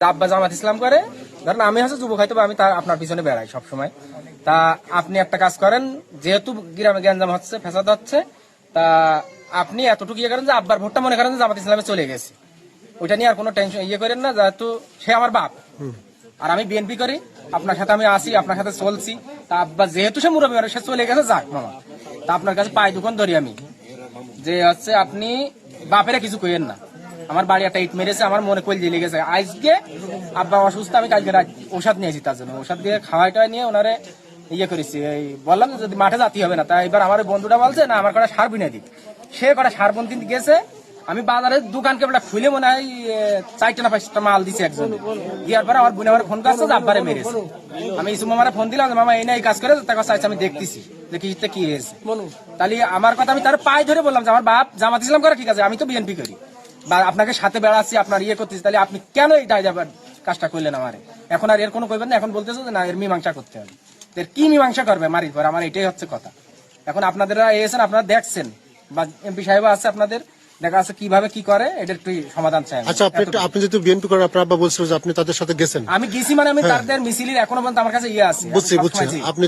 আব্বা জামাত ইসলাম করে, ধরেন আমি হচ্ছে যুবক, হয়তো আমি তার আপনার পিছনে বেড়াই সবসময়। তা আপনি একটা কাজ করেন, যেহেতু গ্রামে গ্যাঞ্জাম হচ্ছে, ফেসাদ হচ্ছে, তা আপনি এতটুকু ইয়ে করেন যে আব্বার ভোটটা মনে করেন যে জামাত ইসলামে চলে গেছে, ওইটা নিয়ে আর কোনো টেনশন ইয়ে করেন না, যেহেতু সে আমার বাপ আর আমি বিএনপি করি, আপনার সাথে আমি আসি, আপনার সাথে চলছি। তা আব্বা যেহেতু সে মুরব্বী, সে চলে গেছে, যাক মামা, তা আপনার কাছে পায়ে দুখন ধরি আমি, যে হচ্ছে আপনি বাপেরা কিছু কইেন না। আমার বাড়ি একটা ইট মেরেছে, আমার মনে কইল দিয়ে লেগেছে। আজকে আব্বা অসুস্থ, আমি কালকে ওষুধ নিয়েছি তার জন্য, ওষুধ দিয়ে খাওয়াই টাওয়াই নিয়ে ওনারে ইয়ে করেছি। এই বললাম যে যদি মাঠে জাতি হবে না, তা এবার আমার বন্ধুটা বলছে না আমার কটা সার বিনে দিক, সে কটা সার বন্তি গেছে। আমি বাজারের দোকানকে খুলে মনে হয় 4টা না 5টা মাল দিছি একজন, দেওয়ার পরে আমার বোনে আমার ফোন করছে যে আব্বারে মেরেছে। আমি ইসু মামারে ফোন দিলাম, মামা এই না এই কাজ করে, তাকে চাইছে আমি দেখতেছি যে কি হয়েছে। তাহলে আমার কথা আমি তার পায়ে ধরে বললাম যে আমার বাপ জামাত ইসলাম করে, ঠিক আছে, আমি তো বিএনপি করি, বা আপনাকে সাথে বেড়াচ্ছি, আপনার ইয়ে করতেছি, তাহলে আপনি কেন এই কাজটা করলেন আমারে? এখন আর এর কোনো কইবেন না, এখন বলতেছে যে না এর মীমাংসা করতে হবে। এর কি মীমাংসা করবে মারির পর? আমার এটাই হচ্ছে কথা। এখন আপনারা এসেছেন, আপনারা দেখছেন, বা এমপি সাহেব আছে, আপনাদের দেখা আছে কিভাবে কি করে, এটার একটু সমাধান চাই। আচ্ছা, আপনি যেহেতু বিএনপি করেন, আপনার আব্বা বলছিল যে আপনি তাদের সাথে গেছেন। আমি গেছি, মানে আমি তাদের মিছিলের এখনো পর্যন্ত আমার কাছে ইয়ে আছে। বুঝছি, আপনি